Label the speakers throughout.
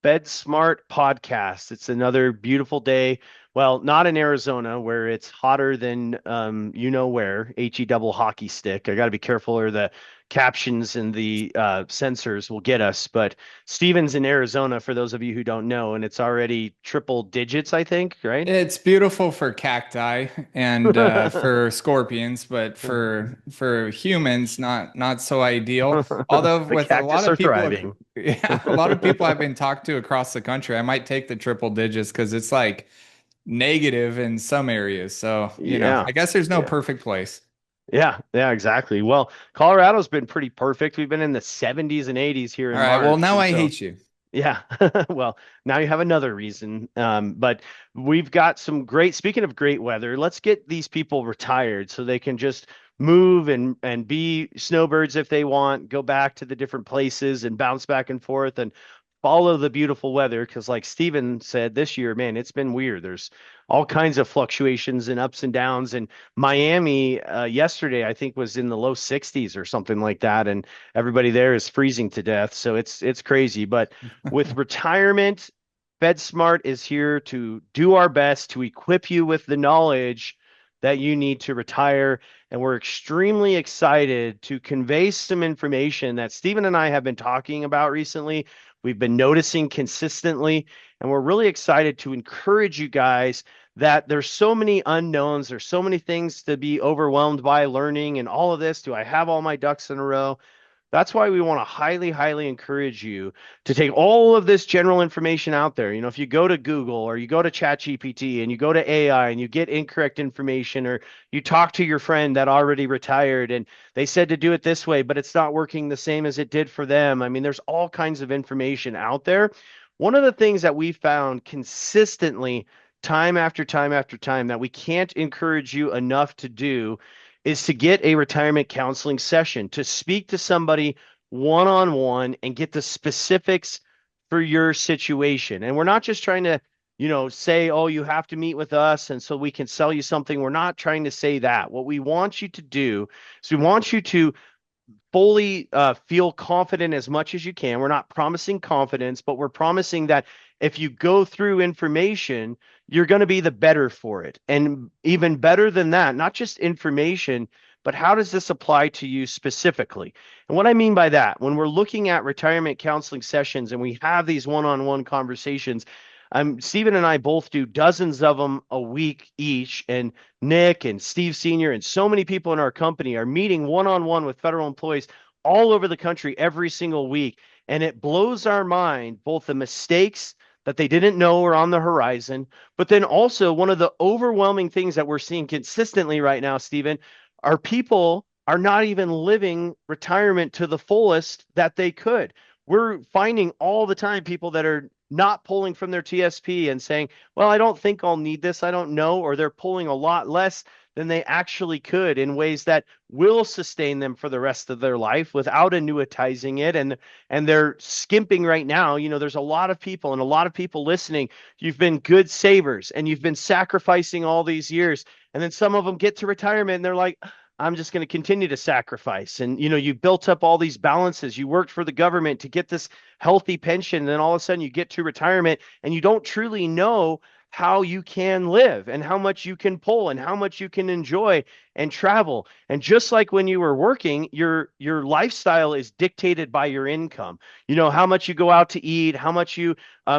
Speaker 1: Bed Smart podcast. It's another beautiful day. Well, not in Arizona where it's hotter than you know where, HE double hockey stick. I got to be careful or the captions and the sensors will get us. But Steven's in Arizona for those of you who don't know, and it's already triple digits, I think, right?
Speaker 2: It's beautiful for cacti and for scorpions, but for humans, not so ideal. Although
Speaker 1: The
Speaker 2: with a lot
Speaker 1: cactus
Speaker 2: of
Speaker 1: are
Speaker 2: people,
Speaker 1: thriving.
Speaker 2: yeah, a lot of people I've been talked to across the country, I might take the triple digits because it's like negative in some areas. So,
Speaker 1: Yeah.
Speaker 2: I guess there's no
Speaker 1: Yeah.
Speaker 2: perfect place.
Speaker 1: Yeah, exactly. Well, Colorado's been pretty perfect. We've been in the 70s and 80s here
Speaker 2: All
Speaker 1: in
Speaker 2: right. Well,
Speaker 1: March.
Speaker 2: now
Speaker 1: And
Speaker 2: I
Speaker 1: so,
Speaker 2: hate you.
Speaker 1: yeah, well, now you have another reason. But we've got some great, speaking of great weather, let's get these people retired so they can just move and be snowbirds if they want, go back to the different places and bounce back and forth and follow the beautiful weather. Because, like Steven said, this year, man, it's been weird. There's all kinds of fluctuations and ups and downs. And Miami, yesterday, I think, was in the low 60s or something like that. And everybody there is freezing to death. So it's crazy. But with retirement, FedSmart is here to do our best to equip you with the knowledge that you need to retire. And we're extremely excited to convey some information that Stephen and I have been talking about recently. We've been noticing consistently, and we're really excited to encourage you guys that there's so many unknowns, there's so many things to be overwhelmed by learning and all of this. Do I have all my ducks in a row? That's why we want to highly, highly encourage you to take all of this general information out there. If you go to Google or you go to ChatGPT and you go to AI and you get incorrect information, or you talk to your friend that already retired and they said to do it this way, but it's not working the same as it did for them. I mean, there's all kinds of information out there. One of the things that we found consistently, time after time after time, that we can't encourage you enough to do is to get a retirement counseling session, to speak to somebody one on one and get the specifics for your situation. And we're not just trying to, say, oh, you have to meet with us and so we can sell you something. We're not trying to say that. What we want you to do is we want you to fully feel confident as much as you can. We're not promising confidence, but we're promising that if you go through information, you're going to be the better for it. And even better than that, not just information, but how does this apply to you specifically? And what I mean by that, when we're looking at retirement counseling sessions and we have these one on one conversations, Stephen and I both do dozens of them a week each. And Nick and Steve Sr. and so many people in our company are meeting one on one with federal employees all over the country every single week. And it blows our mind, both the mistakes that they didn't know were on the horizon, but then also one of the overwhelming things that we're seeing consistently right now, Stephen, are people are not even living retirement to the fullest that they could. We're finding all the time people that are not pulling from their TSP and saying, well, I don't think I'll need this. I don't know. Or they're pulling a lot less than they actually could in ways that will sustain them for the rest of their life without annuitizing it. And they're skimping right now. There's a lot of people and a lot of people listening. You've been good savers and you've been sacrificing all these years. And then some of them get to retirement and they're like, I'm just going to continue to sacrifice. And you built up all these balances. You worked for the government to get this healthy pension. And then all of a sudden you get to retirement and you don't truly know how you can live and how much you can pull and how much you can enjoy and travel. And just like when you were working, your lifestyle is dictated by your income. How much you go out to eat, how much you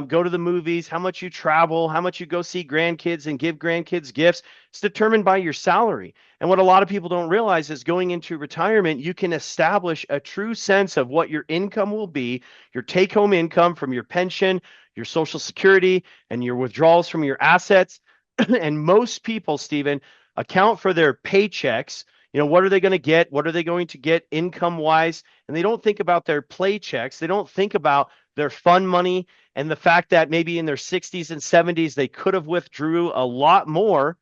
Speaker 1: go to the movies, how much you travel, how much you go see grandkids and give grandkids gifts. It's determined by your salary. And what a lot of people don't realize is going into retirement, you can establish a true sense of what your income will be, your take home income from your pension, your social security, and your withdrawals from your assets. And most people, Stephen, account for their paychecks. What are they going to get? What are they going to get income wise? And they don't think about their play checks. They don't think about their fun money and the fact that maybe in their 60s and 70s, they could have withdrew a lot more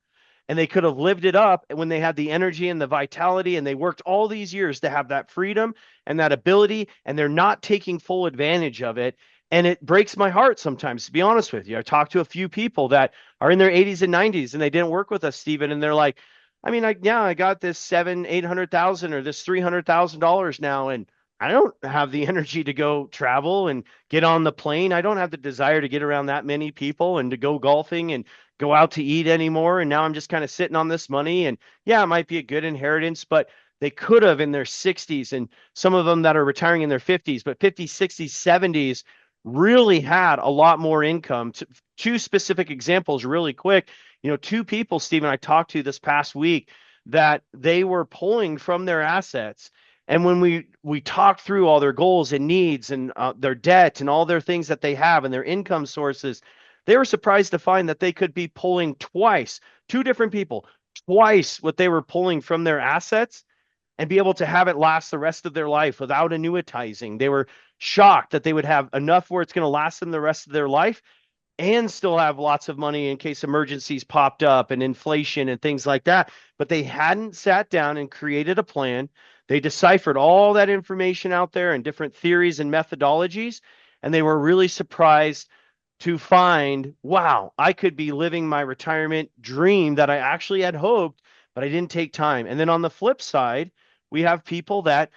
Speaker 1: and they could have lived it up when they had the energy and the vitality and they worked all these years to have that freedom and that ability, and they're not taking full advantage of it. And it breaks my heart sometimes, to be honest with you. I talked to a few people that are in their 80s and 90s and they didn't work with us, Stephen, and they're like, I mean, yeah, I got this 800,000 or this $300,000 now, and I don't have the energy to go travel and get on the plane. I don't have the desire to get around that many people and to go golfing and go out to eat anymore. And now I'm just kind of sitting on this money. And yeah, it might be a good inheritance, but they could have in their 60s, and some of them that are retiring in their 50s, but 50s, 60s, 70s really had a lot more income. Two specific examples, really quick. Two people, Stephen, I talked to this past week that they were pulling from their assets. And when we talked through all their goals and needs and their debt and all their things that they have and their income sources, they were surprised to find that they could be pulling twice, two different people, twice what they were pulling from their assets and be able to have it last the rest of their life without annuitizing. They were shocked that they would have enough where it's going to last them the rest of their life and still have lots of money in case emergencies popped up and inflation and things like that. But they hadn't sat down and created a plan. They deciphered all that information out there and different theories and methodologies, and they were really surprised to find, wow, I could be living my retirement dream that I actually had hoped, but I didn't take time. And then on the flip side, we have people that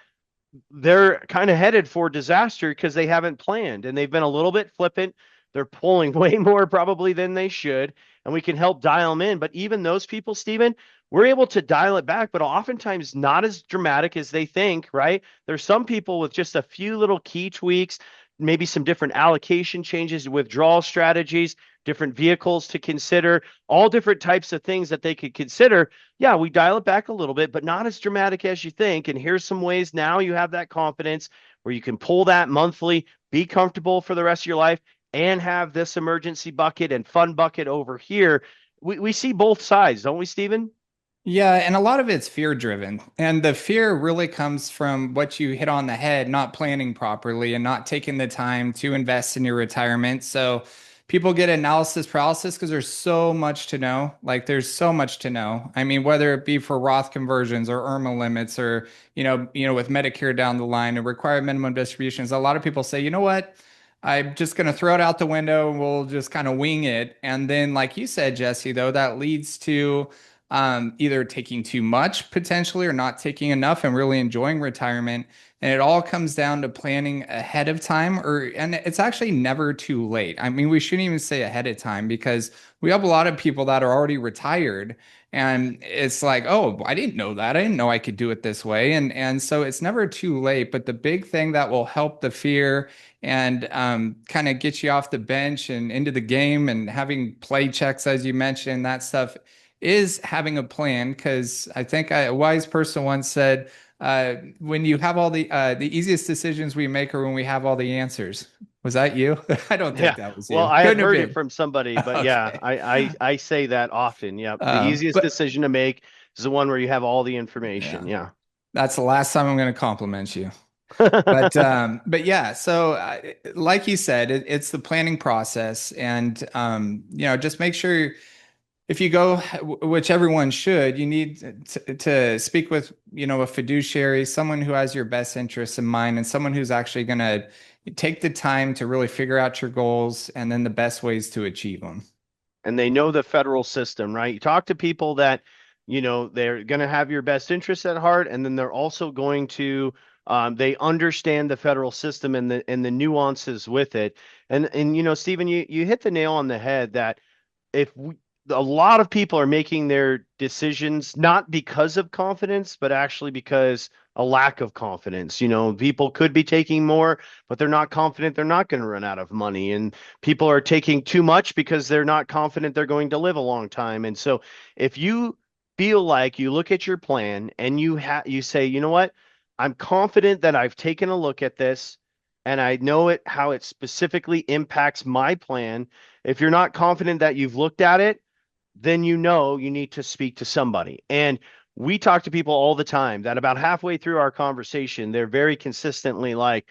Speaker 1: they're kind of headed for disaster because they haven't planned and they've been a little bit flippant. They're pulling way more probably than they should, and we can help dial them in. But even those people, Stephen, we're able to dial it back, but oftentimes not as dramatic as they think, right? There's some people with just a few little key tweaks, maybe some different allocation changes, withdrawal strategies, different vehicles to consider, all different types of things that they could consider. Yeah, we dial it back a little bit, but not as dramatic as you think. And here's some ways now you have that confidence where you can pull that monthly, be comfortable for the rest of your life, and have this emergency bucket and fun bucket over here. We see both sides, don't we, Stephen?
Speaker 2: Yeah, and a lot of it's fear driven. And the fear really comes from what you hit on the head, not planning properly and not taking the time to invest in your retirement. So people get analysis paralysis because there's so much to know. Like there's so much to know. I mean, whether it be for Roth conversions or IRMA limits or, with Medicare down the line and required minimum distributions, a lot of people say, you know what? I'm just going to throw it out the window and we'll just kind of wing it. And then, like you said, Jesse, though, that leads to either taking too much potentially or not taking enough and really enjoying retirement. And it all comes down to planning ahead of time, and it's actually never too late. I mean, we shouldn't even say ahead of time because we have a lot of people that are already retired. And it's like, oh, I didn't know that. I didn't know I could do it this way. And so it's never too late. But the big thing that will help the fear and kind of get you off the bench and into the game and having play checks, as you mentioned, that stuff is having a plan. Because I think a wise person once said, when you have all the easiest decisions we make are when we have all the answers. Was that you? I don't think
Speaker 1: Yeah.
Speaker 2: that was
Speaker 1: Well,
Speaker 2: you.
Speaker 1: I had
Speaker 2: Couldn't have
Speaker 1: heard it
Speaker 2: been.
Speaker 1: from somebody, but yeah,
Speaker 2: Okay.
Speaker 1: I say that often. Yeah. The easiest
Speaker 2: But
Speaker 1: decision to make is the one where you have all the information.
Speaker 2: yeah,
Speaker 1: Yeah.
Speaker 2: that's the last time I'm going to compliment you. But yeah, so like you said, it's the planning process, and just make sure if you go, which everyone should, you need to speak with, a fiduciary, someone who has your best interests in mind, and someone who's actually going to take the time to really figure out your goals and then the best ways to achieve them.
Speaker 1: And they know the federal system, right? You talk to people that, they're going to have your best interests at heart, and then they're also going to, they understand the federal system and the nuances with it. And Stephen, you hit the nail on the head that if we, a lot of people are making their decisions not because of confidence, but actually because a lack of confidence. People could be taking more, but they're not confident they're not going to run out of money. And people are taking too much because they're not confident they're going to live a long time. And so if you feel like you look at your plan and you say, you know what? I'm confident that I've taken a look at this and I know how it specifically impacts my plan. If you're not confident that you've looked at it, then you need to speak to somebody. And we talk to people all the time that about halfway through our conversation, they're very consistently like,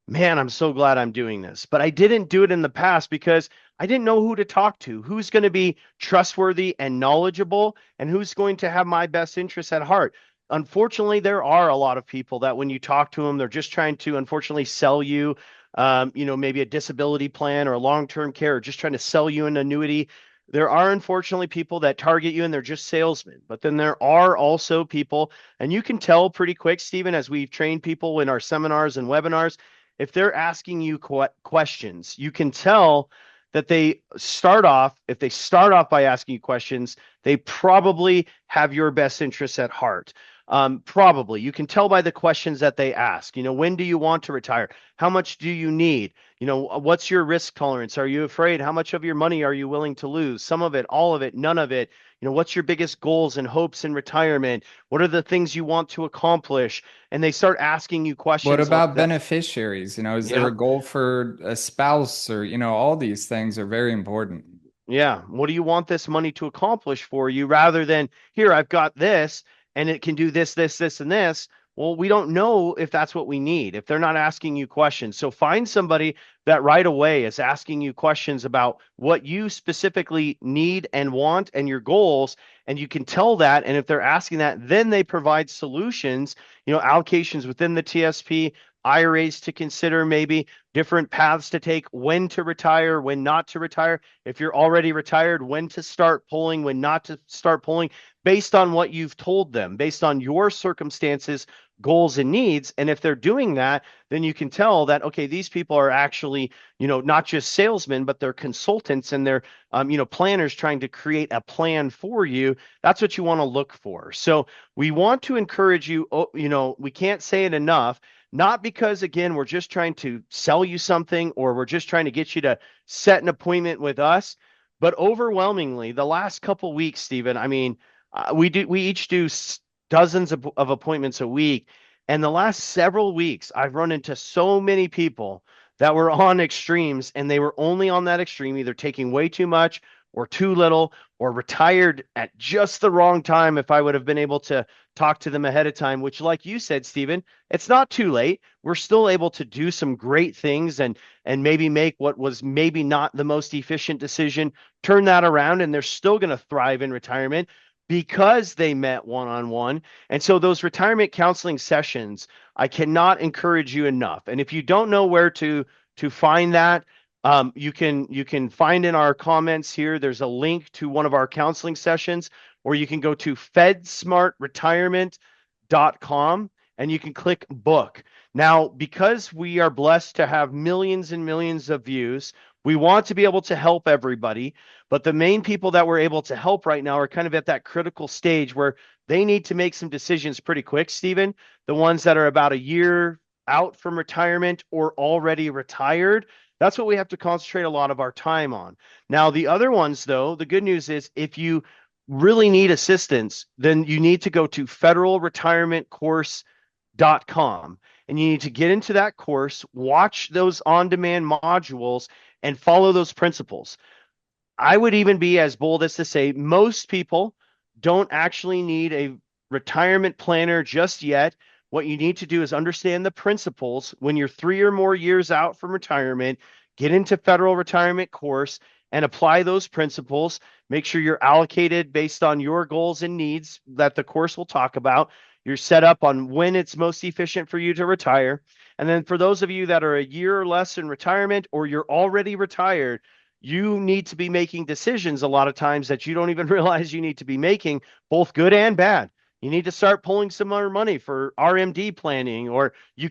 Speaker 1: man, I'm so glad I'm doing this. But I didn't do it in the past because I didn't know who to talk to, who's going to be trustworthy and knowledgeable, and who's going to have my best interests at heart. Unfortunately, there are a lot of people that when you talk to them, they're just trying to unfortunately sell you, maybe a disability plan or a long-term care, or just trying to sell you an annuity. There are unfortunately people that target you and they're just salesmen, but then there are also people, and you can tell pretty quick, Stephen, as we've trained people in our seminars and webinars, if they're asking you questions, you can tell that if they start off by asking you questions, they probably have your best interests at heart. Probably. You can tell by the questions that they ask. When do you want to retire? How much do you need? What's your risk tolerance? Are you afraid? How much of your money are you willing to lose? Some of it, all of it, none of it. What's your biggest goals and hopes in retirement? What are the things you want to accomplish? And they start asking you
Speaker 2: What
Speaker 1: questions
Speaker 2: about
Speaker 1: that,
Speaker 2: beneficiaries? Is there
Speaker 1: yeah,
Speaker 2: a goal for a spouse or, all these things are very important.
Speaker 1: yeah. What do you want this money to accomplish for you rather than here, I've got this and it can do this, this, this, and this. Well, we don't know if that's what we need if they're not asking you questions. So find somebody that right away is asking you questions about what you specifically need and want and your goals. And you can tell that. And if they're asking that, then they provide solutions, allocations within the TSP, IRAs to consider, maybe different paths to take, when to retire, when not to retire. If you're already retired, when to start pulling, when not to start pulling, based on what you've told them, based on your circumstances, goals, and needs. And if they're doing that, then you can tell that, okay, these people are actually, not just salesmen, but they're consultants and they're, planners trying to create a plan for you. That's what you want to look for. So we want to encourage you, we can't say it enough. Not because, again, we're just trying to sell you something or we're just trying to get you to set an appointment with us, but overwhelmingly, the last couple weeks, Stephen, I mean, we each do dozens of appointments a week, and the last several weeks, I've run into so many people that were on extremes, and they were only on that extreme, either taking way too much or too little, or retired at just the wrong time. If I would have been able to talk to them ahead of time, which, like you said, Stephen, it's not too late. We're still able to do some great things and maybe make what was maybe not the most efficient decision, turn that around, and they're still going to thrive in retirement because they met one-on-one. And so those retirement counseling sessions, I cannot encourage you enough. And if you don't know where to find that, you can find in our comments here. There's a link to one of our counseling sessions, or you can go to fedsmartretirement.com and you can click book. Now, because we are blessed to have millions and millions of views, we want to be able to help everybody. But the main people that we're able to help right now are kind of at that critical stage where they need to make some decisions pretty quick, Stephen. The ones that are about a year out from retirement or already retired, that's what we have to concentrate a lot of our time on. Now, the other ones, though, the good news is if you really need assistance, then you need to go to federalretirementcourse.com and you need to get into that course, watch those on demand modules, and follow those principles. I would even be as bold as to say most people don't actually need a retirement planner just yet. What you need to do is understand the principles when you're 3 or more years out from retirement, get into federal retirement course and apply those principles. Make sure you're allocated based on your goals and needs that the course will talk about. You're set up on when it's most efficient for you to retire. And then for those of you that are a year or less in retirement or you're already retired, you need to be making decisions a lot of times that you don't even realize you need to be making, both good and bad. You need to start pulling some more money for RMD planning, or you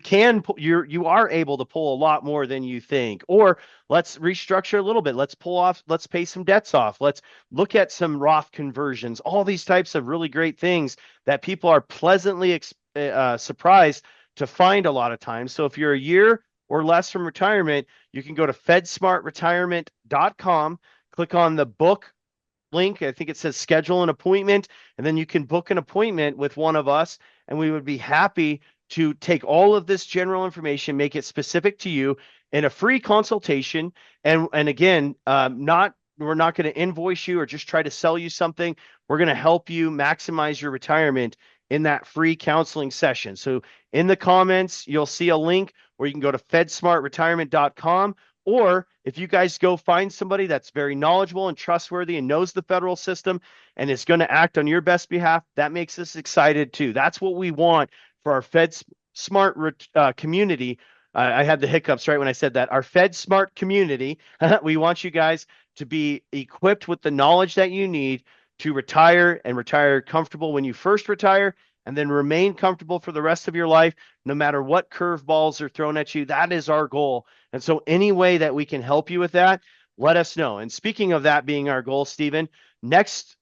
Speaker 1: are able to pull a lot more than you think. Or let's restructure a little bit. Let's pay some debts off. Let's look at some Roth conversions. All these types of really great things that people are pleasantly surprised to find a lot of times. So if you're a year or less from retirement, you can go to fedsmartretirement.com, click on the book link. I think it says schedule an appointment, and then you can book an appointment with one of us, and we would be happy to take all of this general information, make it specific to you in a free consultation. And again, we're not going to invoice you or just try to sell you something. We're going to help you maximize your retirement in that free counseling session. So in the comments, you'll see a link where you can go to fedsmartretirement.com. Or if you guys go find somebody that's very knowledgeable and trustworthy and knows the federal system and is going to act on your best behalf, that makes us excited too. That's what we want for our FedSmart community. I had the hiccups right when I said that. Our Fed Smart community, we want you guys to be equipped with the knowledge that you need to retire and retire comfortable when you first retire, and then remain comfortable for the rest of your life, no matter what curveballs are thrown at you. That is our goal. And so, any way that we can help you with that, let us know. And speaking of that being our goal, Stephen, next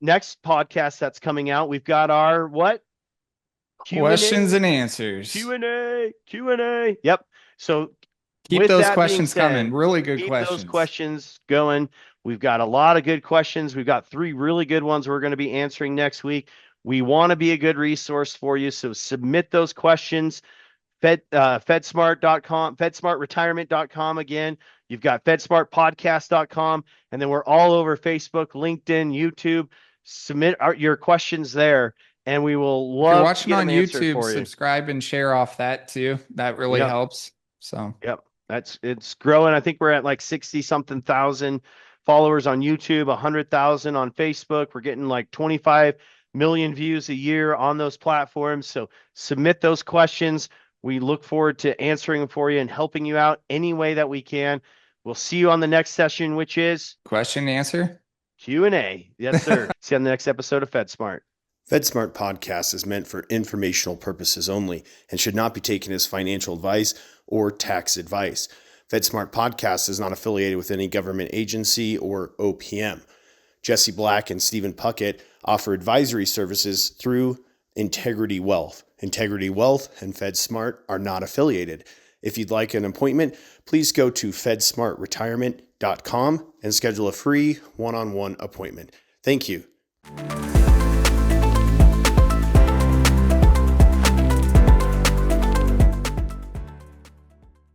Speaker 1: podcast that's coming out, we've got our what?
Speaker 2: Questions
Speaker 1: Q&A.
Speaker 2: and answers.
Speaker 1: Q&A. Yep. So
Speaker 2: Keep
Speaker 1: with
Speaker 2: those
Speaker 1: that being
Speaker 2: questions coming.
Speaker 1: said,
Speaker 2: Really good
Speaker 1: keep those
Speaker 2: questions.
Speaker 1: questions going. We've got a lot of good questions. We've got 3 really good ones we're going to be answering next week. We want to be a good resource for you, so submit those questions. Fedsmart.com, fedsmartretirement.com again. You've got fedsmartpodcast.com, and then we're all over Facebook, LinkedIn, YouTube. Submit your questions there, and we will
Speaker 2: If you're
Speaker 1: love to
Speaker 2: watching
Speaker 1: get
Speaker 2: on
Speaker 1: them answered
Speaker 2: YouTube,
Speaker 1: for you.
Speaker 2: subscribe and share off that too. That really
Speaker 1: Yep.
Speaker 2: helps. So,
Speaker 1: Yep. It's growing. I think we're at like 60 something thousand followers on YouTube, 100,000 on Facebook. We're getting like 25 million views a year on those platforms. So submit those questions. We look forward to answering them for you and helping you out any way that we can. We'll see you on the next session, which is
Speaker 2: question and answer.
Speaker 1: Q&A. Yes, sir. See you on the next episode of FedSmart.
Speaker 3: FedSmart Podcast is meant for informational purposes only and should not be taken as financial advice or tax advice. FedSmart Podcast is not affiliated with any government agency or OPM. Jesse Black and Steven Puckett offer advisory services through Integrity Wealth. Integrity Wealth and FedSmart are not affiliated. If you'd like an appointment, please go to fedsmartretirement.com and schedule a free one-on-one appointment. Thank you.